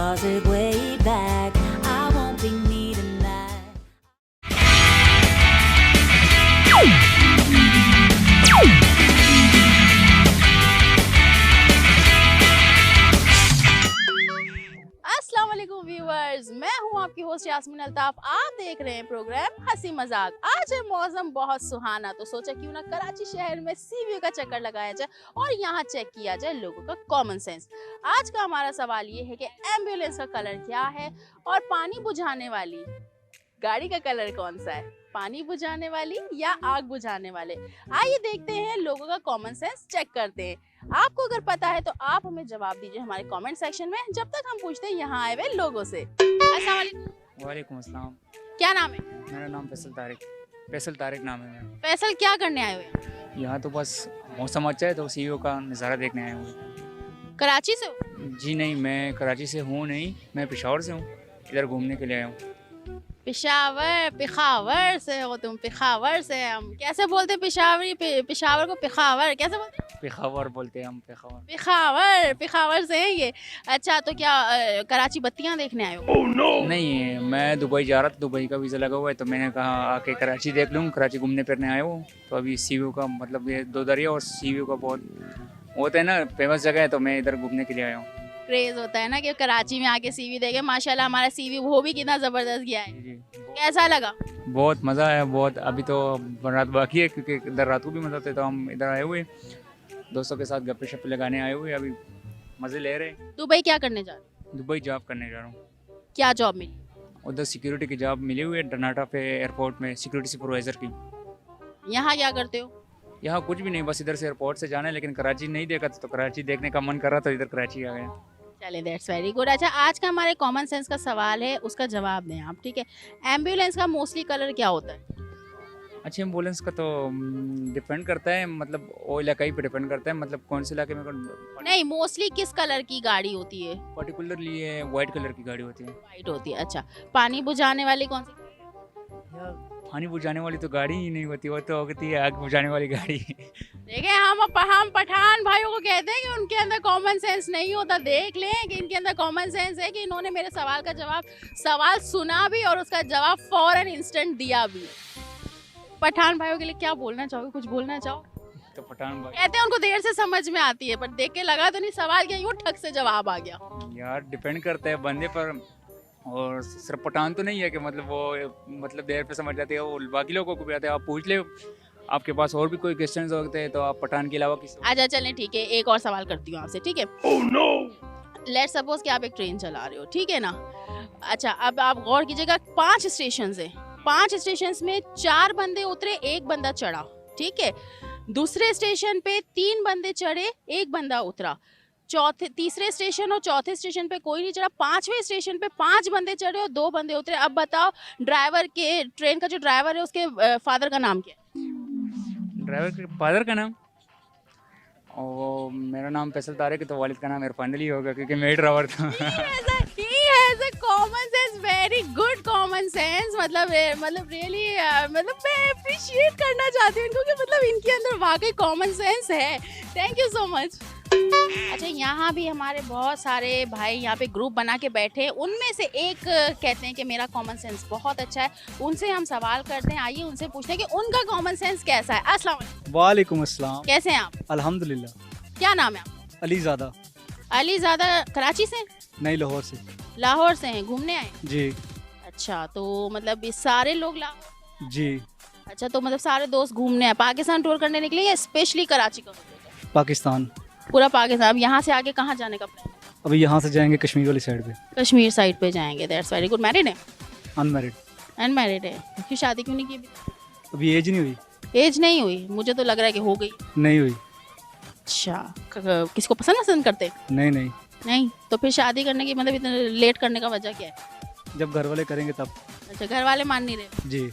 closet way back. I won't be needing that. अस्सलाम वालेकुम viewers, मैं हूं आपकी होस्ट यास्मीन अल्ताफ। आप देख रहे हैं प्रोग्राम हंसी मजाक। आज है मौसम बहुत सुहाना, तो सोचा क्यों ना कराची शहर में सी व्यू का चक्कर लगाया जाए और यहाँ चेक किया जाए लोगों का कॉमन सेंस। आज का हमारा सवाल ये है कि एम्बुलेंस का कलर क्या है और पानी बुझाने वाली गाड़ी का कलर कौन सा है, पानी बुझाने वाली या आग बुझाने वाले। आइए देखते हैं, लोगों का कॉमन सेंस चेक करते हैं। आपको अगर पता है तो आप हमें जवाब दीजिए हमारे कमेंट सेक्शन में, जब तक हम पूछते हैं यहाँ आए हुए लोगों से। अस्सलाम वालेकुम। वालेकुम अस्सलाम। क्या नाम है? मेरा नाम फैसल तारिक नाम है मेरा। फैसल, क्या करने आए हुए? यहाँ तो बस मौसम अच्छा है तो सीईओ का नज़ारा देखने आए हुए। कराची से हो? जी नहीं, मैं कराची से हूँ नहीं, मैं पेशावर से हूँ, इधर घूमने के लिए आया हूँ। पेशावर से हो तुम? पेशावर से हम कैसे बोलते हैं? पेशावर को पेशावर कैसे बोलते हैं? पेशावर बोलते हैं हम, पेशावर। पेशावर से है ये। अच्छा, तो क्या कराची बत्तियां देखने आए हो? नहीं, मैं दुबई जा रहा था, दुबई का वीज़ा लगा हुआ है तो मैंने कहा आके कराची देख लूँ, कराची घूमने फिरने आया हूँ। तो अभी सीईओ का मतलब ये दो दरिया और सीईओ का बहुत होता है ना, फेमस जगह है, तो मैं इधर घूमने के लिए आया हूँ। क्रेज होता है ना कि कराची में आके सीवी देखे। माशाल्लाह हमारा सीवी वो भी कितना जबरदस्त गया है। जी, कैसा लगा? बहुत मज़ा आया बहुत। अभी तो रात बाकी है क्योंकि इधर रात को भी मज़ा आता है, तो हम इधर आए हुए दोस्तों के साथ गप्पे शप्पे लगाने आए हुए, अभी मज़े ले रहे हैं। दुबई क्या करने जा रहे हो? दुबई जॉब करने जा रहा हूँ। क्या जॉब मिली? उधर सिक्योरिटी की जॉब मिली हुई है, डनाटा पे एयरपोर्ट में सिक्योरिटी सुपरवाइज़र की। यहाँ क्या करते हो? यहाँ कुछ भी नहीं, बस इधर से एयरपोर्ट से जाना है, लेकिन कराची नहीं देखा था तो कराची देखने का मन कर रहा था, इधर कराची आ गया। चले, दैट्स वेरी गुड। अच्छा, आज का हमारे कॉमन सेंस का सवाल है, उसका जवाब दें आप, ठीक है? एम्बुलेंस का मोस्टली कलर क्या होता है? अच्छी एम्बुलेंस का तो डिपेंड करता है, मतलब वो इलाके पे डिपेंड करता है, मतलब कौन से इलाके में नहीं, मोस्टली किस कलर की गाड़ी होती है? पर्टिकुलरली ये वाइट कलर की गाड़ी होती है। वाइट होती है। अच्छा, पानी बुझाने वाली कौन सी? पानी बुझाने वाली तो गाड़ी ही नहीं होती, वो तो होती है आग बुझाने वाली गाड़ी। देखें, हम पठान भाइयों को कहते हैं कि उनके अंदर कॉमन सेंस नहीं होता। देख लें कि इनके अंदर कॉमन सेंस है कि इन्होंने मेरे सवाल सुना भी और उसका जवाब फौरन इंस्टेंट दिया भी। पठान भाइयों के लिए क्या बोलना चाहोगे? कुछ बोलना चाहो? तो पठान भाई कहते हैं उनको देर से समझ में आती है, पर देख के लगा तो नहीं सवाल क्या यूं ठक से जवाब आ गया। यार डिपेंड करता है बंदे पर, और सिर्फ पठान तो नहीं है कि मतलब वो मतलब देर पे समझ जाते हैं, वो बाकी लोगों को भी आते हैं। आप पूछ ले, आपके पास और भी कोई क्वेश्चन होते हैं तो आप पठान के अलावा किसी। अच्छा चलें, ठीक है, एक और सवाल करती हूँ आपसे, ठीक है? लेट्स सपोज कि आप एक ट्रेन चला रहे हो, ठीक है ना? अच्छा, अब आप गौर कीजिएगा, 5 स्टेशन है, 5 स्टेशन में 4 बंदे उतरे, 1 बंदा चढ़ा, ठीक है? दूसरे स्टेशन पे 3 बंदे चढ़े, 1 बंदा उतरा। तीसरे स्टेशन और चौथे स्टेशन पे कोई नहीं चढ़ा। 5वें स्टेशन पे 5 बंदे चढ़े और 2 बंदे उतरे। अब बताओ, ट्रेन का जो ड्राइवर है उसके फादर का नाम क्या है? ड्राइवर के फादर का नाम? और मेरा नाम फैसल तारिक है तो वालिद का नाम इरफान अली होगा, क्योंकि मैं ड्राइवर था। Common sense, very good common sense. मतलब रियली मतलब मैं अप्रिशिएट करना चाहती हूँ इनको कि मतलब इनके अंदर वाकई कॉमन सेंस है। Thank you so much. अच्छा, यहाँ भी हमारे बहुत सारे भाई यहाँ पे ग्रुप बना के बैठे हैं, उनमें से एक कहते हैं कि मेरा कॉमन सेंस बहुत अच्छा है। उनसे हम सवाल करते हैं, आइए उनसे पूछते हैं कि उनका कॉमन सेंस कैसा है। अस्सलाम वालेकुम। वालेकुम अस्सलाम। कैसे हैं आप? अल्हम्दुलिल्लाह। क्या नाम है आप? अलीज़ादा। अलीज़ादा कराची से? नहीं, लाहौर से। लाहौर से हैं, घूमने आए? जी। अच्छा, तो मतलब ये सारे लोग लाहौर? जी। अच्छा, तो मतलब सारे दोस्त घूमने आए, पाकिस्तान टूर करने निकले या स्पेशली कराची का? पाकिस्तान। पूरा पाकिस्तान। अब यहाँ से आगे कहाँ जाने का प्लान? अभी यहाँ से जाएंगे कश्मीर वाली साइड पे। कश्मीर साइड पे जाएंगे, दैट्स वेरी गुड। मैरिड है? अनमैरिड। अनमैरिड है। क्यों शादी क्यों नहीं की अभी? अभी एज नहीं हुई। एज नहीं हुई? मुझे तो लग रहा है कि हो गई। नहीं हुई। अच्छा, किसको पसंद करते? नहीं नहीं। नहीं, तो फिर शादी करने की मतलब इतना लेट करने का वजह क्या है? जब घर वाले करेंगे तब। अच्छा, घर वाले मान नहीं रहे? जी।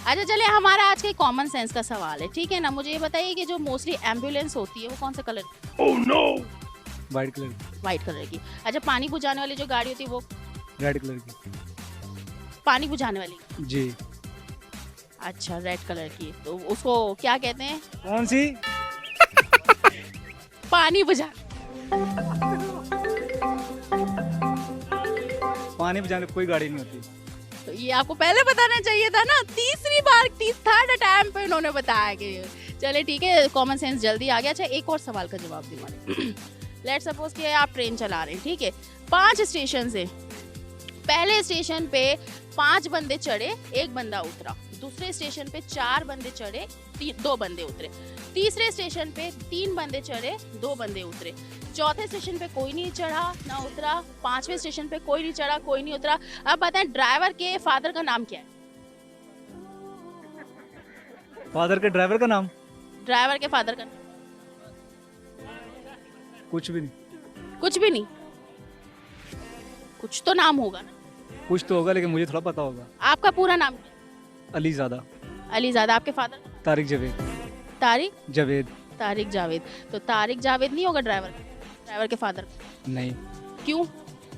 अच्छा चले, हमारा आज के कॉमन सेंस का सवाल है, ठीक है ना? मुझे ये बताइए कि जो मोस्टली एम्बुलेंस होती है वो कौन से कलर की? Oh no. वाइट कलर की। वाइट कलर की। अच्छा, पानी बुझाने वाली जो गाड़ी होती है वो? रेड कलर की। पानी बुझाने वाली? जी। अच्छा, रेड कलर की। तो उसको क्या कहते हैं? कौन सी? पानी बुझा। पानी में जाने कोई गाड़ी नहीं होती। तो ये आपको पहले बताना चाहिए था ना, तीसरी बार थर्ड अटैम्प्ट पे इन्होंने बताया कि चले ठीक है, कॉमन सेंस जल्दी आ गया। अच्छा एक और सवाल का जवाब दी मैंने। लेट्स सपोज कि आप ट्रेन चला रहे हैं, ठीक है, 5 स्टेशन से, पहले स्टेशन पे 5 बंदे चढ़े, 1 बंदा उतरा, दूसरे स्टेशन पे 4 बंदे चढ़े, 2 बंदे उतरे, तीसरे स्टेशन पे 3 बंदे चढ़े, 2 बंदे उतरे, चौथे स्टेशन पे कोई नहीं चढ़ा ना उतरा, 5वें स्टेशन पे कोई नहीं चढ़ा कोई नहीं उतरा। अब बताएं ड्राइवर के फादर का नाम क्या है? फादर के ड्राइवर का नाम? ड्राइवर के फादर का नाम कुछ भी नहीं। कुछ भी नहीं? कुछ तो नाम होगा ना? कुछ तो होगा लेकिन मुझे थोड़ा पता होगा। आपका पूरा नाम क्या है? अलीज़ादा। अलीज़ादा। आपके फादर का? तारिक जावेद। तारिक जावेद। तारिक जावेद। तो तारिक जावेद नहीं होगा ड्राइवर के फादर का? नहीं। क्यों?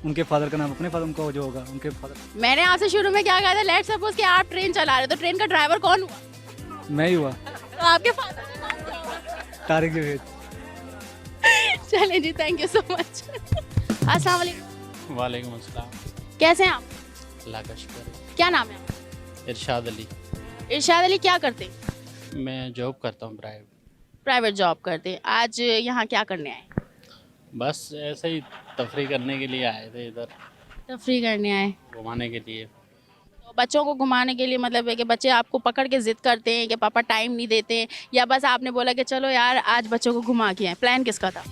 उनके फादर का नाम अपने फादर उनका जो होगा उनके फादर। मैंने आपसे शुरू में क्या कहा था? लेट्स सपोज कि आप ट्रेन चला रहे हो, तो ट्रेन का ड्राइवर कौन हुआ? मैं ही हुआ। तो आपके फादर का नाम क्या होगा? तारिक जावेद। चलिए जी, थैंक यू सो मच। अस्सलाम वालेकुम। वालेकुम अस्सलाम। कैसे हैं आप? अल्लाह का शुक्र। क्या नाम है आपका? इरशाद अली। इरशाद अली, क्या करते हैं? मैं जॉब करता हूँ प्राइवेट जॉब करते हैं। आज यहाँ क्या करने आए? बस ऐसे ही तफरी करने के लिए आए थे इधर, तफरी करने आए। घुमाने के लिए। तो बच्चों को घुमाने के लिए मतलब है कि बच्चे आपको पकड़ के जिद करते हैं कि पापा टाइम नहीं देते हैं, या बस आपने बोला कि चलो यार आज बच्चों को घुमा के आए? प्लान किसका था?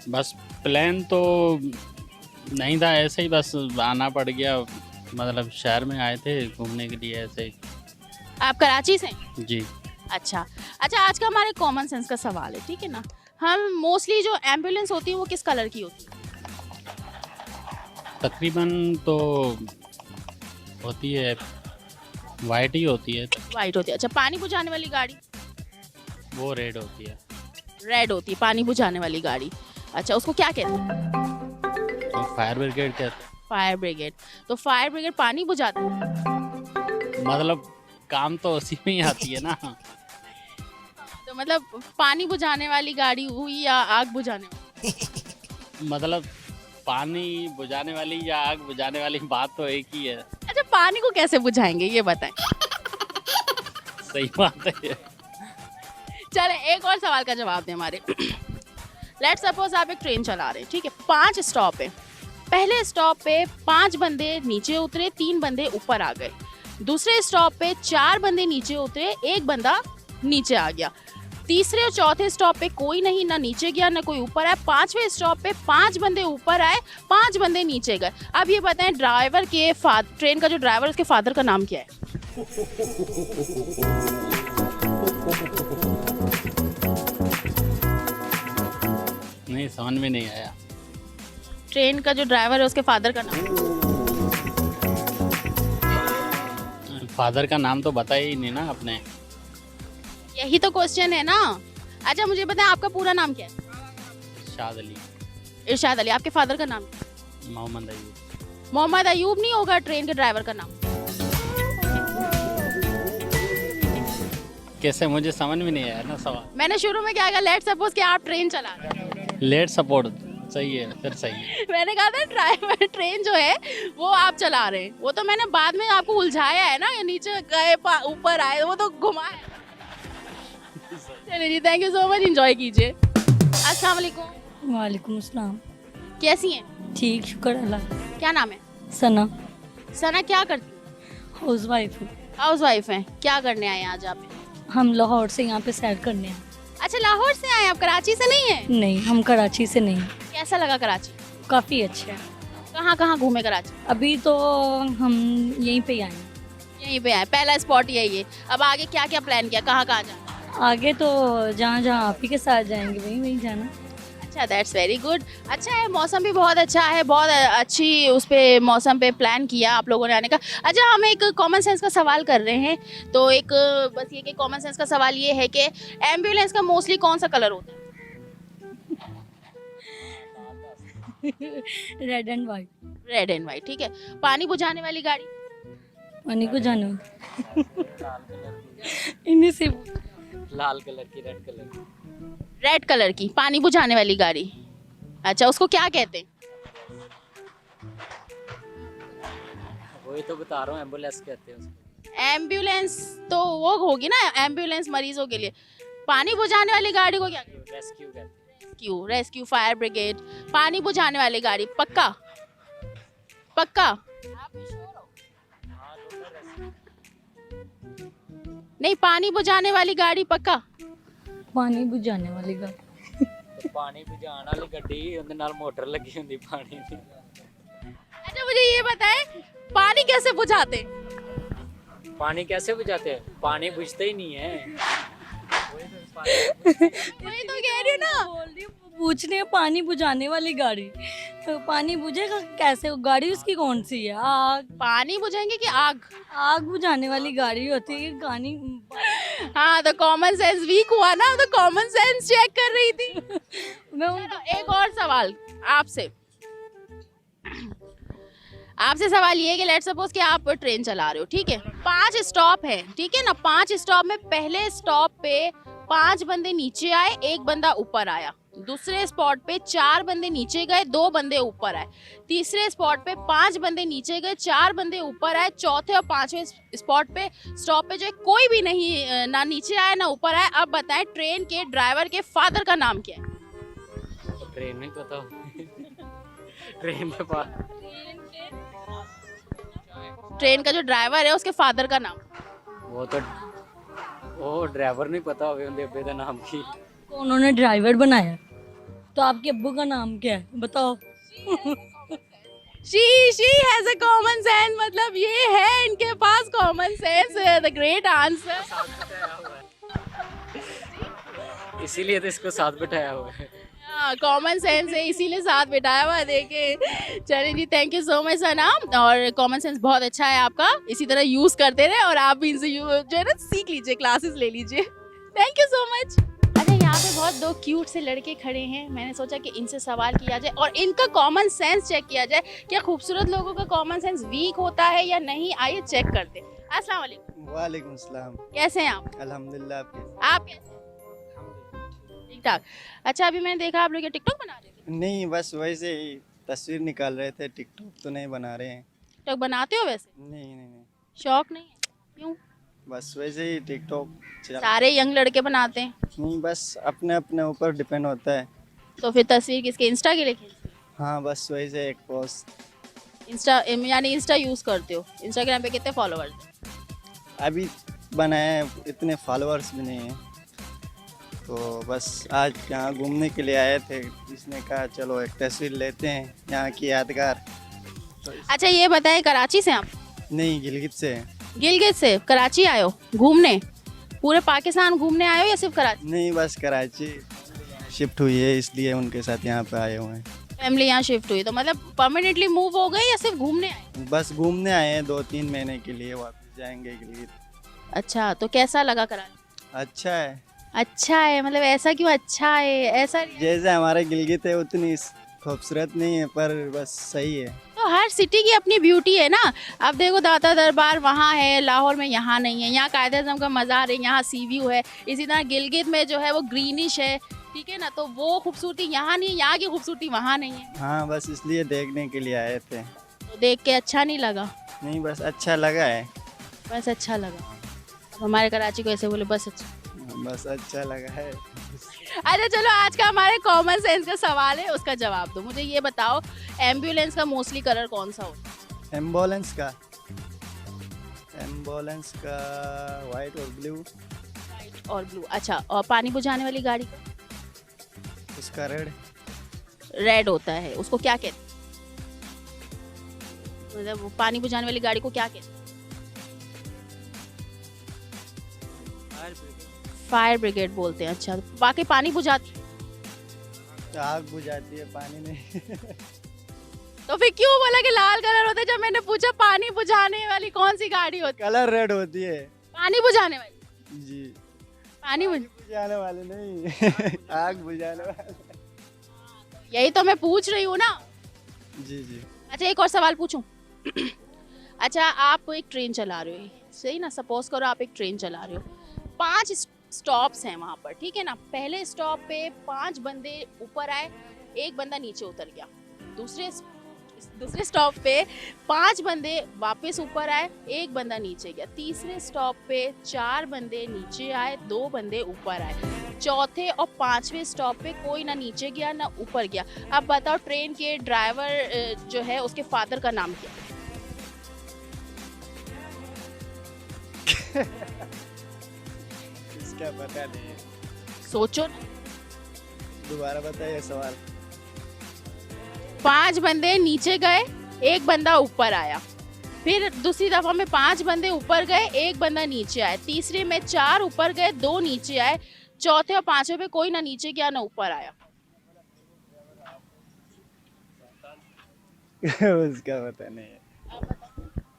बस प्लान तो नहीं था, ऐसे ही बस आना पड़ गया। मतलब शहर में आए थे घूमने के लिए ऐसे ही। आप कराची से हैं? जी। अच्छा आज का हमारे कॉमन सेंस का सवाल है, ठीक है ना। हम मोस्टली जो एम्बुलेंस होती है वो किस कलर की होती है? तकरीबन तो होती है वाइट ही होती है। वाइट होती है। अच्छा, पानी बुझाने वाली गाड़ी? वो रेड होती है। रेड होती है पानी बुझाने वाली गाड़ी। अच्छा, उसको क्या कहते हैं? तो फायर ब्रिगेड कहते हैं। Fire brigade. तो फायर ब्रिगेड पानी बुझाती है? मतलब काम तो उसी में ही आती है ना। तो मतलब पानी बुझाने वाली गाड़ी हुई या आग बुझाने वाली? मतलब पानी बुझाने वाली या आग बुझाने वाली बात तो एक ही है। अच्छा, पानी को कैसे बुझाएंगे ये बताएं। सही बात है। चले एक और सवाल का जवाब दें हमारे। लेट्स सपोज आप एक ट्रेन चला रहे हैं, ठीक है, 5 स्टॉप है। पहले स्टॉप पे 5 बंदे नीचे उतरे, 3 बंदे ऊपर आ गए। दूसरे स्टॉप पे 4 बंदे नीचे उतरे, 1 बंदा नीचे आ गया। तीसरे और चौथे स्टॉप पे कोई नहीं, ना नीचे गया ना कोई ऊपर आया। 5वें स्टॉप पे 5 बंदे ऊपर आए, 5 बंदे नीचे गए। अब ये बताएं ड्राइवर के ट्रेन का जो ड्राइवर उसके फादर का नाम क्या है? नहीं समझ में नहीं आया। ट्रेन का जो ड्राइवर है उसके फादर का नाम? फादर का नाम तो बताया ही नहीं ना आपने। यही तो क्वेश्चन है ना। अच्छा मुझे बताएं आपका पूरा नाम क्या है? इरशाद अली। इरशाद अली। आपके फादर का नाम? मोहम्मद अयूब। मोहम्मद अयूब नहीं होगा ट्रेन के ड्राइवर का नाम? कैसे, मुझे समझ में नहीं आया ना सवाल। मैंने शुरू में क्या कहा? लेट्स सपोज कि आप ट्रेन चला रहे हैं। लेट सपोर्ट सही है, फिर सही है। मैंने कहा था ड्राइवर ट्रेन जो है वो आप चला रहे हैं, वो तो मैंने बाद में आपको उलझाया है ना, ये नीचे गए ऊपर आए, वो तो घुमाया। चलिए जी, thank you so much, enjoy कीजिए। अस्सलाम वालेकुम। वालेकुम अस्सलाम। कैसी हैं? ठीक, शुक्र अल्लाह। क्या नाम है? सना। सना क्या करती? हाउस वाइफ हूँ। हाउस वाइफ हैं। क्या करने आए हैं आज आप? हम लाहौर से यहाँ पे सैर करने हैं। अच्छा, लाहौर से आए, आप कराची से नहीं हैं? नहीं, हम कराची से नहीं। कैसा लगा कराची? काफ़ी अच्छा है। कहाँ कहाँ घूमे कराची? अभी तो हम यहीं पे ही आए हैं। यहीं पे आए, पहला स्पॉट यही है। अब आगे क्या क्या प्लान किया, कहाँ कहाँ जाना? आगे तो जहाँ जहाँ आप ही के साथ जाएंगे वहीं वहीं जाना। अच्छा, दैट्स वेरी गुड। अच्छा है, मौसम भी बहुत अच्छा है, बहुत अच्छी उस पे मौसम पे प्लान किया आप लोगों ने आने का। अच्छा, हम एक कॉमन सेंस का सवाल कर रहे हैं, तो एक बस ये कि कॉमन सेंस का सवाल ये है कि एम्बुलेंस का मोस्टली कौन सा कलर होता है? Red and white. Red and white, ठीक है। पानी बुझाने वाली गाड़ी? पानी को जाना इन्हीं से। लाल कलर की, रेड कलर की। रेड कलर की पानी बुझाने वाली गाड़ी। अच्छा, उसको क्या कहते हैं? वही तो बता रहा हूँ, एम्बुलेंस कहते हैं उसको। एम्बुलेंस तो वो होगी ना, एम्बुलेंस मरीजों के लिए। पानी बुझाने वाली गाड़ी को क्या? रेस्क्यू कहते हैं। Rescue, rescue, fire brigade. पानी बुझाने वाली गाड़ी, पक्का पक्का? नहीं, पानी बुझाने वाली गाड़ी पक्का? पानी बुझाने वाली गाड़ी। तो पानी बुझाने वाली गड्डी उनके नाल मोटर लगी होंगी पानी दी। अच्छा मुझे ये बताएं, पानी कैसे बुझाते? पानी कैसे बुझाते हैं? पानी बुझते ही नहीं है। वही तो कह रही हूँ ना। बोल रही हूँ, पूछ रहे हैं पानी बुझाने वाली गाड़ी, तो पानी बुझेगा कैसे? गाड़ी उसकी कौन सी है? आग। पानी बुझाएंगे कि आग? आग बुझाने वाली गाड़ी होती है गानी। हाँ तो कॉमन सेंस वीक हुआ ना, तो कॉमन सेंस चेक कर रही थी। मैं उन चलो, एक और सवाल आपसे। आपसे सवाल ये है कि लेट्स सपोज कि आप ट्रेन चला रहे हो, ठीक है, 5 स्टॉप है, ठीक है ना। 5 स्टॉप में पहले स्टॉप पे 5 बंदे नीचे आए, 1 बंदा ऊपर आया। दूसरे स्पॉट पे 4 बंदे नीचे गए, 2 बंदे ऊपर आए। तीसरे स्पॉट पे 5 बंदे नीचे गए, 4 बंदे ऊपर आए। चौथे और 5वें स्पॉट पे स्टॉप पे जो है कोई भी नहीं, ना नीचे आया ना ऊपर आया। अब बताएं ट्रेन के ड्राइवर के फादर का नाम क्या है? तो ट्रेन में पता ट्रेन में पास ट्रेन का जो ड्राइवर है उसके फादर का नाम? वो ड्राइवर नहीं पता होवे उनके अब्बे का नाम की। को उन्होंने ड्राइवर बनाया, तो आपके अब्बू का नाम क्या है बताओ? she has a common sense, मतलब ये है इनके पास common sense. The great answer. इसीलिए तो इसको साथ बिठाया हुआ है। हाँ कॉमन सेंस है, इसीलिए साथ बिठाया हुआ है। देखे चलिए जी, थैंक यू सो मच सनाम। और कॉमन सेंस बहुत अच्छा है आपका, इसी तरह यूज करते रहे और आप भी इनसे जो है ना सीख लीजिए, क्लासेस ले लीजिए। Thank you so much. अच्छा यहाँ पे बहुत 2 क्यूट से लड़के खड़े हैं, मैंने सोचा कि इनसे सवाल किया जाए और इनका कॉमन सेंस चेक किया जाए। क्या खूबसूरत लोगों का कॉमन सेंस वीक होता है या नहीं? आइए चेक करते हैं। अस्सलाम वालेकुम। वालेकुम सलाम। कैसे हैं आप? अल्हम्दुलिल्लाह। आप कैसे? ठीक ठाक। अच्छा अभी मैंने देखा आप लोग ये टिकटॉक बना रहे थे। नहीं, बस वैसे ही तस्वीर निकाल रहे थे, टिकटॉक तो नहीं बना रहे हैं। टिकटॉक बनाते हो वैसे? नहीं, शौक नहीं है? क्यों? बस वैसे ही टिकटॉक सारे यंग लड़के बनाते हैं। नहीं, बस अपने अपने ऊपर डिपेंड होता है। तो फिर तस्वीर किसके, इंस्टा के लिए खींचते हो? हाँ बस वैसे एक पोस्ट। इंस्टा यानी इंस्टा यूज करते हो? इंस्टाग्राम पे कितने फॉलोअर्स हैं? अभी बनाए हैं, इतने फॉलोअर्स भी नहीं हैं। तो बस आज यहाँ घूमने के लिए आए थे, इसने कहा चलो एक तस्वीर लेते हैं यहाँ की यादगार। तो अच्छा ये बताएं, कराची से आप? नहीं, गिलगित से हैं। गिलगित से कराची आए हो घूमने? पूरे पाकिस्तान घूमने आए हो या सिर्फ कराची? नहीं, बस कराची शिफ्ट हुई है इसलिए उनके साथ यहाँ पे आए हुए हैं। फैमिली यहाँ शिफ्ट हुई, तो मतलब परमानेंटली मूव हो गए या सिर्फ घूमने आए? बस घूमने आए हैं, 2-3 महीने के लिए वापस जाएंगे गिलगित। अच्छा तो कैसा लगा कराची? अच्छा है। अच्छा है मतलब ऐसा क्यों अच्छा है? ऐसा जैसे हमारे गिलगित है उतनी खूबसूरत नहीं है, पर बस सही है। तो हर सिटी की अपनी ब्यूटी है ना। अब देखो दाता दरबार वहाँ है, लाहौर में यहाँ नहीं है। यहाँ कायदे आज़म का मज़ार है, यहाँ सी व्यू है। इसी तरह गिलगित में जो है वो ग्रीनिश है, ठीक है ना। तो वो खूबसूरती यहाँ नहीं है, यहाँ की खूबसूरती वहाँ नहीं है। हाँ बस इसलिए देखने के लिए आए थे। तो देख के अच्छा नहीं लगा? नहीं, बस अच्छा लगा है। बस अच्छा लगा। अब हमारे कराची को ऐसे बोले बस अच्छा। बस अच्छा लगा है। अच्छा चलो, आज का हमारे कॉमन सेंस का सवाल है, उसका जवाब दो। मुझे ये बताओ, एम्बुलेंस का मोस्टली कलर कौन सा होता है? एम्बुलेंस का वाइट और ब्लू। और ब्लू। अच्छा, और पानी बुझाने वाली गाड़ी का? उसका रेड होता है। उसको क्या कहते हैं? मतलब वो पानी बुझाने वाली गाड़ी को क्या कहते हैं? फायर ब्रिगेड बोलते हैं। अच्छा, बाकी पानी बुझाती है? आग बुझाती है, पानी नहीं। तो फिर क्यों बोला कि लाल कलर होता है? जब मैंने पूछा पानी बुझाने वाली कौन सी गाड़ी होती है? कलर रेड होती है। पानी बुझाने वाली? जी। पानी बुझाने वाले नहीं। आग बुझाने वाले। यही तो मैं पूछ रही हूँ ना। जी। अच्छा एक और सवाल पूछूं? अच्छा आप एक ट्रेन चला रहे हो, सही ना, सपोज करो आप एक ट्रेन चला रहे हो, 5 स्टॉप्स हैं वहाँ पर, ठीक है ना। पहले स्टॉप पे 5 बंदे ऊपर आए, 1 बंदा नीचे उतर गया। दूसरे दूसरे स्टॉप पे 5 बंदे वापस ऊपर आए, एक बंदा नीचे गया। तीसरे स्टॉप पे 4 बंदे नीचे आए, 2 बंदे ऊपर आए। चौथे और 5वें स्टॉप पे कोई ना नीचे गया ना ऊपर गया। अब बताओ ट्रेन के ड्राइवर जो है उसके फादर का नाम क्या है? इसका पता नहीं है। सोचो ना। दोबारा बताइए सवाल। 5 बंदे नीचे गए, एक बंदा ऊपर आया। फिर दूसरी दफा में 5 बंदे ऊपर गए, एक बंदा नीचे आया। तीसरे में 4 ऊपर गए, 2 नीचे आए। चौथे और 5वें पे कोई ना नीचे गया ना ऊपर आया। उसका पता नहीं है।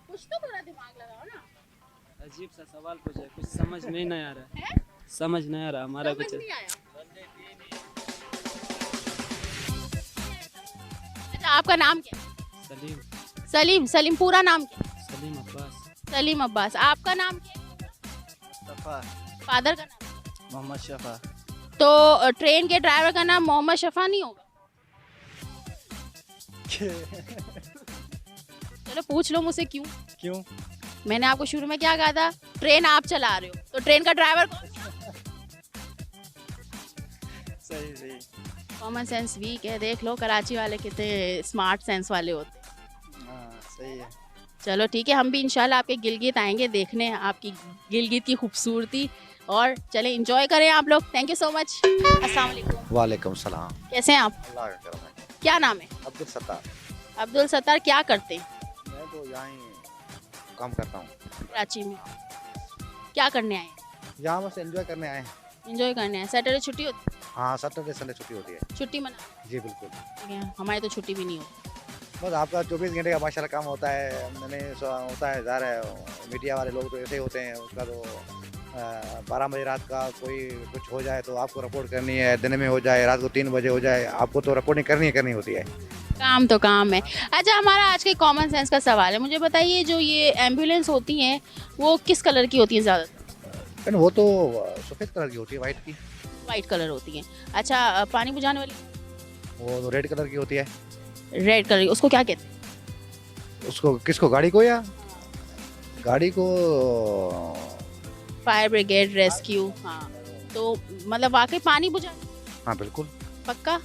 कुछ तो थोड़ा दिमाग लगाओ ना। अजीब सा सवाल पूछे, कुछ समझ में ही नहीं आ रहा है? समझ नहीं आ रहा हमारा समझ कुछ। नहीं आया। अच्छा आपका नाम क्या है? सलीम सलीम। सलीम पूरा नाम क्या है? सलीम अब्बास। सलीम अब्बास। आपका नाम क्या है? सफा फादर का नाम? मोहम्मद शफा। तो ट्रेन के ड्राइवर का नाम मोहम्मद शफा नहीं होगा? चलो पूछ लो मुझसे क्यों? क्यों? मैंने आपको शुरू में क्या कहा था? ट्रेन आप चला रहे हो, तो ट्रेन का ड्राइवर कौन? सही सही। कॉमन सेंस वीक है, देख लो कराची वाले कितने स्मार्ट सेंस वाले होते हैं। हाँ सही है। चलो ठीक है, हम भी इंशाल्लाह आपके गिलगित आएंगे देखने आपकी गिलगित की खूबसूरती। और चले एंजॉय करें आप लोग। Thank you so much. अस्सलाम वालेकुम। वालेकुम सलाम। कैसे हैं आप? अल्लाह का करम है। क्या नाम है? अब्दुल सत्तार। अब्दुल सत्तार। क्या करते हैं मैं तो यहाँ ही काम करता हूँ। कराची में? क्या करने आए? यहाँ बस एंजॉय करने आए हैं। एंजॉय करने आए। सैटरडे छुट्टी होती हाँ सैटरडे संडे छुट्टी होती है। है? छुट्टी मना? जी बिल्कुल। ठीक है, हमारी तो छुट्टी भी नहीं होती। बस आपका 24 घंटे का माशाल्लाह काम होता है। मैंने होता है ज़ाहिर है मीडिया वाले लोग तो ऐसे ही होते हैं। उसका तो 12 बजे रात का कोई कुछ हो जाए तो आपको रिपोर्ट करनी है, दिन में हो जाए, रात को 3 बजे हो जाए, आपको तो रिपोर्टिंग करनी होती है। काम तो काम है। अच्छा हमारा आज के कॉमन सेंस का सवाल है, मुझे बताइए जो ये एम्बुलेंस होती हैं वो किस कलर की होती हैं ज़्यादातर? लेकिन वो तो सफ़ेद कलर की होती है, वाइट की। वाइट कलर होती हैं। अच्छा पानी बुझाने वाली? वो तो रेड कलर की होती है। रेड कलर की, उसको क्या कहते हैं? उसको किसको, गाड़ी को या गाड़ी को? Fire brigade, rescue. हाँ तो मतलब वाकई पानी बुझा? हाँ बिल्कुल। पक्का?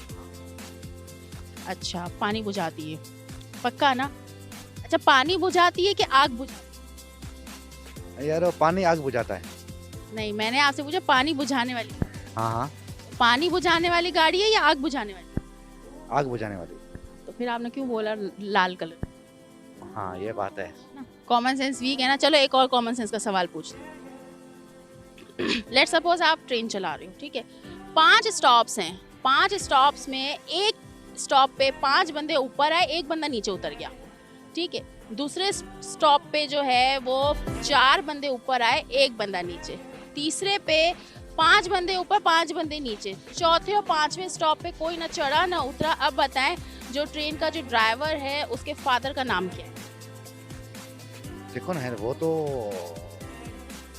अच्छा पानी बुझाती है, पक्का ना? अच्छा पानी बुझाती है कि आग बुझाती यार वो पानी आग बुझाता है। है? नहीं मैंने आपसे पूछा पानी बुझाने वाली। हाँ हाँ पानी बुझाने वाली गाड़ी है या आग बुझाने वाली? आग बुझाने वाली। तो फिर आपने क्यों बोला लाल कलर? हाँ ये बात है। कॉमन सेंस वीक है ना। चलो एक और कॉमन सेंस का सवाल पूछते हैं। लेट्स सपोज आप ट्रेन चला रहे हो, ठीक है? 5 स्टॉप्स हैं। 5 स्टॉप्स में एक स्टॉप पे 5 बंदे ऊपर आए, एक बंदा नीचे उतर गया, ठीक है? दूसरे स्टॉप पे जो है वो 4 बंदे ऊपर आए, एक बंदा नीचे। तीसरे पे 5 बंदे ऊपर, 5 बंदे नीचे। चौथे और 5वें स्टॉप पे कोई ना चढ़ा ना उतरा। अब बताएं जो ट्रेन का जो ड्राइवर है उसके फादर का नाम क्या है? देखो ना वो तो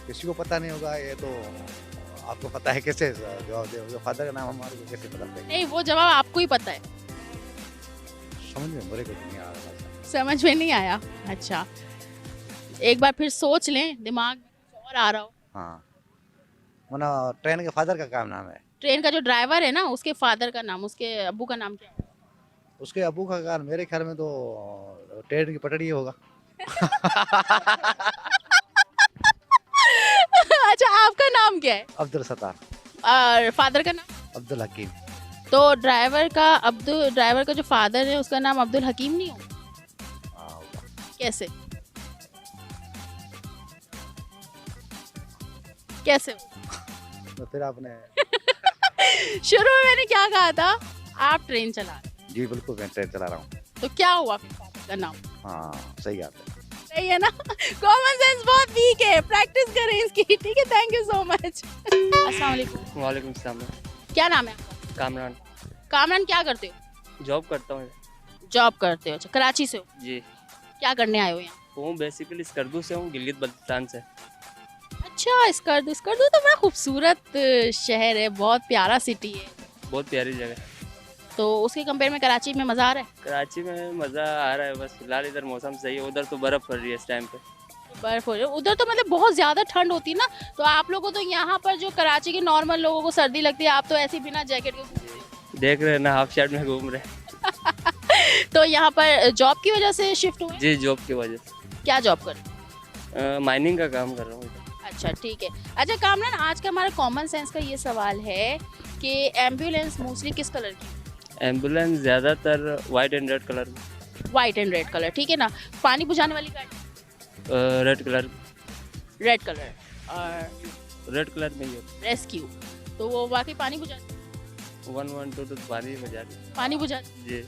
किसी को पता नहीं होगा। ये तो आपको पता है कैसे जो फादर का नाम हमारे को कैसे पता है? नहीं वो जवाब आपको ही पता है। समझ में मेरे को नहीं आ रहा। समझ में नहीं आया? अच्छा एक बार फिर सोच लें, दिमाग में और आ रहा हो। हाँ मना ट्रेन के फादर का क्या नाम है? ट्रेन का जो ड्राइवर है ना उसके फादर का नाम, उसके अब्बू का नाम क्या है? उसके अबू का कार मेरे ख्याल में तो ट्रेन की पटड़ी होगा। अच्छा आपका नाम क्या है? अब्दुल सत्तार। और फादर का नाम? अब्दुल हकीम। तो ड्राइवर का जो फादर है उसका नाम अब्दुल हकीम नहीं हो? होगा। कैसे कैसे तो फिर आपने शुरू में मैंने क्या कहा था? आप ट्रेन चला रहे हैं। जी बिल्कुल मैं ट्रेन चला रहा हूँ। तो क्या हुआ फिर फादर का नाम? हाँ सही बात है। सही है ना? कॉमन सेंस बहुत वीक है, प्रैक्टिस करें इसकी, ठीक है? Thank you so much. अस्सलाम वालेकुम। वालेकुम सलाम। क्या नाम है आपका? कामरान। कामरान क्या करते हो? जॉब करता हूँ जॉब करते हो? अच्छा कराची से हो? जी। क्या करने आए हो यहाँ? वो बेसिकली स्कर्दू से हूँ, गिलगित बल्तिस्तान से। अच्छा स्कर्दू तो बड़ा खूबसूरत शहर है, बहुत प्यारा सिटी है। बहुत प्यारी जगह। तो उसके कंपेयर में कराची में मज़ा आ रहा है? कराची में मज़ा आ रहा है, बस फिलहाल इधर मौसम सही है, उधर तो बर्फ़ पड़ रही है इस टाइम पे। बर्फ हो रही है उधर, तो मतलब बहुत ज़्यादा ठंड होती है ना, तो आप लोगों को तो यहाँ पर जो कराची के नॉर्मल लोगों को सर्दी लगती है, आप तो ऐसे ही बिना जैकेट के देख रहे हैं ना, हाफ शर्ट में घूम रहे हैं। तो यहाँ पर जॉब की वजह से शिफ्ट हुए? जी, जॉब की वजह से। क्या जॉब कर? माइनिंग का काम कर रहा हूँ। अच्छा ठीक है। अच्छा कामरान, आज का हमारा कॉमन सेंस का ये सवाल है कि एम्बुलेंस मोस्टली किस कलर की? एम्बुलेंस ज़्यादातर वाइट एंड रेड कलर में। वाइट एंड रेड कलर, ठीक है ना। पानी बुझाने वाली गाड़ी? Red colour. Red colour. और रेड कलर में ही रेस्क्यू, तो वो वाकई पानी बुझाती? 112 तो पानी बुझाती। पानी बुझाती जी।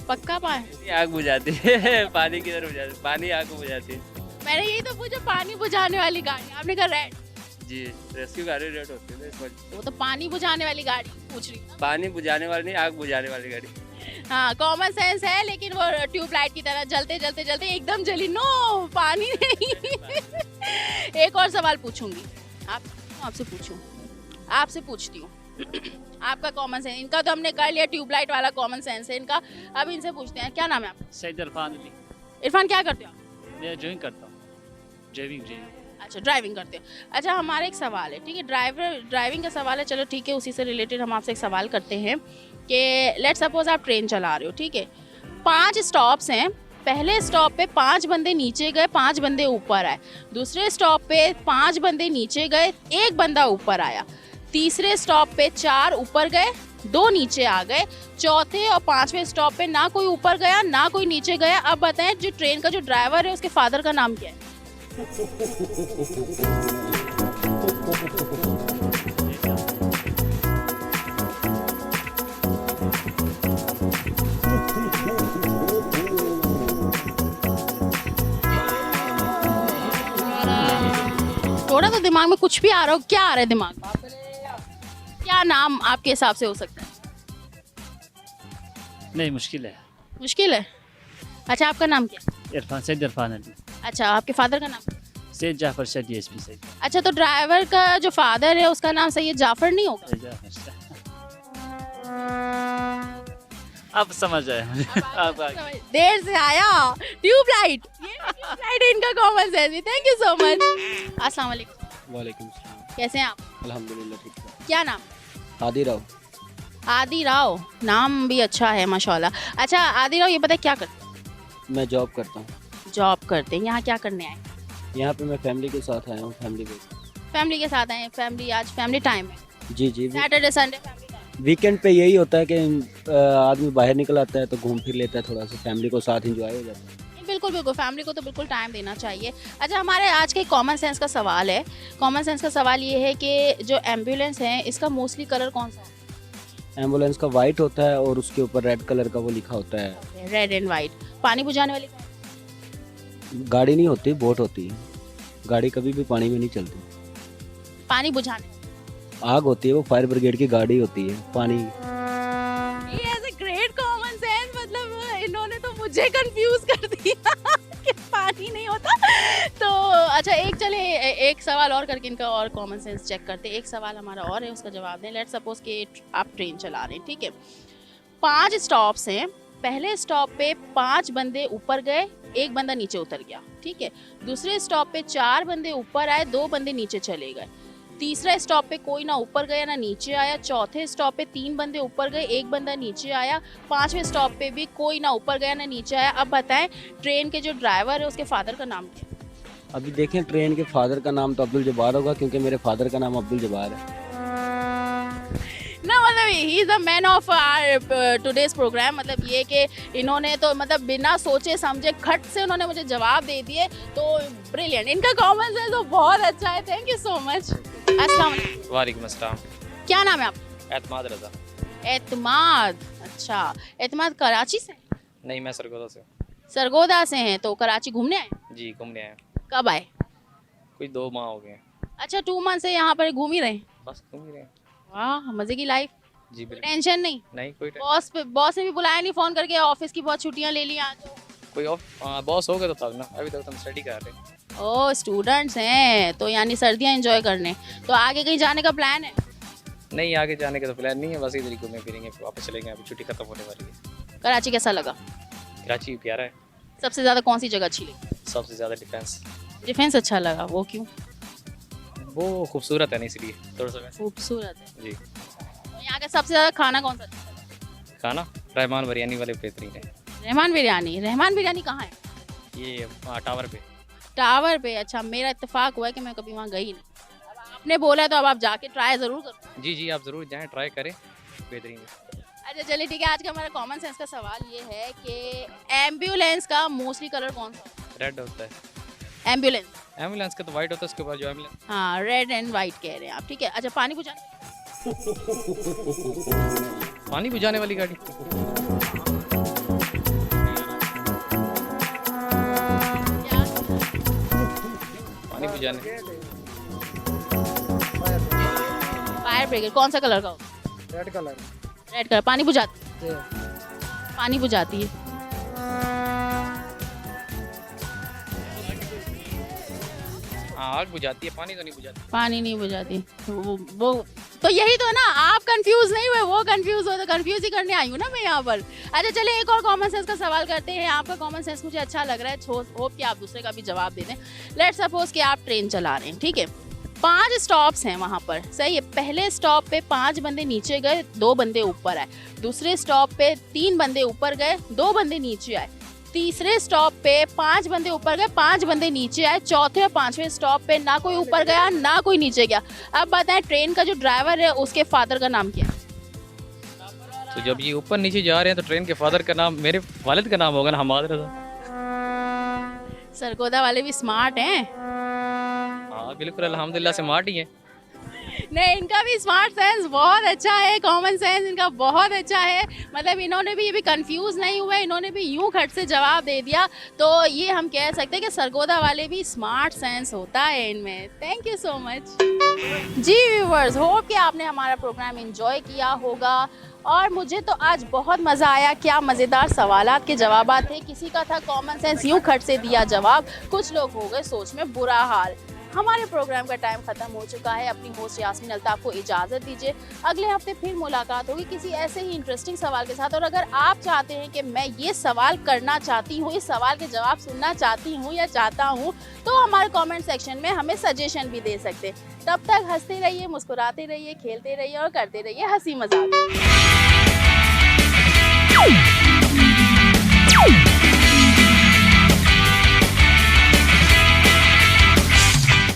पक्का पानी? आग बुझाती है। पानी किधर बुझाती? पानी आग को बुझाती है। मैंने यही तो पूछा, पानी बुझाने वाली गाड़ी, आपने कहा रेड। जी, रेस्क्यू गाड़ी रेड होती है ना। वो तो पानी बुझाने वाली गाड़ी पूछ रही हूँ। पानी बुझाने वाली नहीं, आग बुझाने वाली गाड़ी। हाँ कॉमन सेंस है, लेकिन वो ट्यूबलाइट की तरह जलते जलते जलते एकदम जली। नो, पानी नहीं। एक और सवाल पूछूंगी आपसे पूछूं, आपसे पूछती हूँ। आपका कॉमन सेंस, इनका तो हमने कर लिया, ट्यूबलाइट वाला कॉमन सेंस है इनका। अब इनसे पूछते हैं, क्या नाम है आपका? सैयद इरफान अली। इरफान, क्या करते हो आप? मैं ड्राइविंग करता हूँ। ड्राइविंग। अच्छा ड्राइविंग करते हो। अच्छा हमारा एक सवाल है, ठीक है, ड्राइविंग का सवाल है, चलो ठीक है, उसी से रिलेटेड हम आपसे एक सवाल करते हैं कि लेट्स सपोज आप ट्रेन चला रहे हो, ठीक है, 5 स्टॉप्स हैं। पहले स्टॉप पे 5 बंदे नीचे गए, 5 बंदे ऊपर आए। दूसरे स्टॉप पे 5 बंदे नीचे गए, 1 बंदा ऊपर आया। तीसरे स्टॉप पे 4 ऊपर गए, 2 नीचे आ गए। चौथे और 5वें स्टॉप पे ना कोई ऊपर गया ना कोई नीचे गया। अब बताएं, जो ट्रेन का जो ड्राइवर है उसके फादर का नाम क्या है? थोड़ा तो दिमाग में कुछ भी आ रहा हो, क्या आ रहा है दिमाग में? क्या नाम आपके हिसाब से हो सकता है? नहीं, मुश्किल है। मुश्किल है। अच्छा आपका नाम क्या है? इरफान, सैयद इरफान अली। अच्छा आपके फादर का नाम? सैयद जाफर शाह, डीएसपी सैयद। अच्छा तो ड्राइवर का जो फादर है उसका नाम सैयद जाफर नहीं होगा? सैयद जाफर शाह। आप समझ आए मुझे। आप देर से आया। ट्यूबलाइट, ये ट्यूबलाइट इनका common sense. Thank you so much. अस्सलाम वालेकुम। वालेकुम सलाम। कैसे हैं आप? अल्हम्दुलिल्लाह ठीक है। क्या नाम? आदि राव। आदि राव, नाम भी अच्छा है माशाल्लाह। अच्छा आदि राव, ये बताए क्या करते हैं? मैं जॉब करता हूँ। जॉब करते हैं। यहाँ क्या करने आए? यहाँ पे मैं फैमिली के साथ आया हूँ। फैमिली के साथ आए? फैमिली, आज फैमिली टाइम है? जी जी। Saturday Sunday family time. Weekend पे यही होता है कि आदमी बाहर निकल आता है तो घूम फिर लेता है, थोड़ा सा फैमिली को साथ एंजॉय हो जाता है। बिल्कुल बिल्कुल, फैमिली को तो बिल्कुल टाइम देना चाहिए। अच्छा हमारे आज के कॉमन सेंस का सवाल है। कॉमन सेंस का सवाल ये है कि जो एम्बुलेंस है इसका मोस्टली कलर कौन सा है? एम्बुलेंस का वाइट होता है और उसके ऊपर रेड कलर का वो लिखा होता है। Red and white. पानी बुझाने वाली गाड़ी नहीं होती, बोट होती है। गाड़ी कभी भी पानी में नहीं चलती। पानी बुझाने आग होती है, वो फायर ब्रिगेड की गाड़ी होती है। पानी। ये ऐसे ग्रेट कॉमन सेंस, मतलब इन्होंने तो मुझे कंफ्यूज कर दिया कि पानी नहीं होता। तो अच्छा एक सवाल और करके इनका और कॉमन सेंस चेक करते हैं। एक सवाल हमारा और है, उसका जवाब दें। लेट्स सपोज कि आप ट्रेन चला रहे हैं, ठीक है, 5 स्टॉप्स हैं। पहले स्टॉप पे 5 बंदे ऊपर गए, 1 बंदा नीचे उतर गया, ठीक है। दूसरे स्टॉप पे 4 बंदे ऊपर आए, 2 बंदे नीचे चले गए। तीसरा स्टॉप पे कोई ना ऊपर गया ना नीचे आया। चौथे स्टॉप पे 3 बंदे ऊपर गए, 1 बंदा नीचे आया। 5वें स्टॉप पे भी कोई ना ऊपर गया ना नीचे आया। अब बताएं, ट्रेन के जो ड्राइवर है उसके फादर का नाम क्या है? अभी देखें, ट्रेन के फादर का नाम तो अब्दुल जब्बार होगा, क्योंकि मेरे फादर का नाम अब्दुल जब्बार है ना। मतलब he is the man of our today's programme. मतलब ये कि इन्होंने तो मतलब बिना सोचे समझे खट से उन्होंने मुझे जवाब दे दिए, तो ब्रिलियंट। इनका कॉमन सेंस तो बहुत अच्छा है। Thank you so much. अस्सलाम वालेकुम। वालेकुम अस्सलाम। क्या नाम है आप? एतमाद रजा। एतमाद, अच्छा एतमाद कराची से? नहीं, मैं सरगोदा से। सरगोदा से हैं, तो कराची घूमने आए? जी, घूमने आए। कब आए? कोई 2 माह हो गए। अच्छा 2 मंथ से यहाँ पर घूम ही रहे? बस घूम ही रहे। वाह, मजे की लाइफ। जी बिल्कुल। टेंशन नहीं? नहीं, कोई बॉस ने भी बुलाया नहीं फोन करके, ऑफिस की बहुत छुट्टियां ले ली आज? कोई बॉस हो गया तो तब ना, अभी तक हम स्टडी कर रहे हैं। ओह स्टूडेंट्स हैं, तो यानी सर्दियां एंजॉय करने। तो आगे कहीं जाने का प्लान है? नहीं आगे जाने का तो प्लान नहीं है, बस इधर ही घूमें फिरेंगे, वापस चलेंगे, अभी छुट्टी खत्म होने वाली है। कराची कैसा लगा? कराची प्यारा है, सबसे ज़्यादा कौन सी जगह अच्छी लगी? सबसे ज़्यादा डिफेंस। डिफेंस अच्छा लगा, वो क्यों? वो खूबसूरत है ना, इसलिए थोड़ा सा खूबसूरत है। जी। यहाँ का सबसे ज़्यादा खाना कौन सा अच्छा लगा? खाना रहमान बिरयानी वाले बेहतरीन है। रहमान बिरयानी कहाँ है? ये टावर पे। टावर पे? अच्छा, मेरा इत्तेफाक हुआ है कि मैं कभी वहाँ गई नहीं। अब आपने बोला तो अब आप जाके ट्राई ज़रूर करो। जी जी, आप ज़रूर जाएँ, ट्राई करें, बेहतरीन है। अच्छा चलिए ठीक है, आज का हमारा कॉमन सेंस का सवाल ये है कि एम्बुलेंस का मोस्टली कलर कौन सा होता रेड होता है। है? एम्बुलेंस का तो वाइट होता है, उसके बाद जो एम्बुलेंस। हाँ, रेड एंड वाइट कह रहे हैं आप, ठीक है। अच्छा, पानी बुझाने पानी बुझाने वाली गाड़ी। क्या? पानी बुझाने। फायर ब्रिगेड कौन सा कलर का होता है? Red colour. Red colour. पानी बुझाती है। आग बुझाती है, पानी तो नहीं बुझाती। पानी नहीं बुझाती। वो तो यही तो है ना, आप कंफ्यूज नहीं हुए, वो कंफ्यूज हो, तो कंफ्यूज ही करने आई हूँ ना मैं यहाँ पर। अच्छा चलिए, एक और कॉमन सेंस का सवाल करते हैं। आपका कॉमन सेंस मुझे अच्छा लग रहा है, होप कि आप दूसरे का भी जवाब दे दें। लेट्स सपोज कि आप ट्रेन चला रहे हैं, ठीक है। 5 स्टॉप्स हैं वहाँ पर, सही है। पहले स्टॉप पे 5 बंदे नीचे गए, 2 बंदे ऊपर आए। दूसरे स्टॉप पे 3 बंदे ऊपर गए, 2 बंदे नीचे आए। तीसरे स्टॉप पे 5 बंदे ऊपर गए, 5 बंदे नीचे आए। चौथे और 5वें स्टॉप पे ना कोई ऊपर गया ना कोई नीचे गया। अब बताएं, ट्रेन का जो ड्राइवर है उसके फादर का नाम क्या है? तो जब ये ऊपर नीचे जा रहे हैं तो ट्रेन के फादर का नाम मेरे वालिद का नाम होगा ना, हमाद रज़ा। सरगोदा वाले भी स्मार्ट हैं। हाँ बिल्कुल, अल्हम्दुलिल्लाह स्मार्ट ही है। नहीं, इनका भी स्मार्ट सेंस बहुत अच्छा है, कॉमन सेंस इनका बहुत अच्छा है। मतलब इन्होंने भी ये भी कंफ्यूज नहीं हुए, इन्होंने भी यूं खट से जवाब दे दिया। तो ये हम कह सकते हैं कि सरगोदा वाले भी स्मार्ट सेंस होता है इनमें। Thank you so much. जी व्यूवर्स, होप कि आपने हमारा प्रोग्राम एंजॉय किया होगा और मुझे तो आज बहुत मज़ा आया। क्या मज़ेदार सवालात के जवाबात थे। किसी का था कॉमन सेंस, यूं खट से दिया जवाब। कुछ लोग हो गए सोच में बुरा हाल। हमारे प्रोग्राम का टाइम ख़त्म हो चुका है। अपनी होस्ट यास्मीन अल्ताफ को इजाज़त दीजिए। अगले हफ्ते फिर मुलाकात होगी किसी ऐसे ही इंटरेस्टिंग सवाल के साथ। और अगर आप चाहते हैं कि मैं ये सवाल करना चाहती हूँ, इस सवाल के जवाब सुनना चाहती हूँ या चाहता हूँ, तो हमारे कमेंट सेक्शन में हमें सजेशन भी दे सकते हैं। तब तक हंसते रहिए, मुस्कुराते रहिए, खेलते रहिए और करते रहिए हंसी मजाक।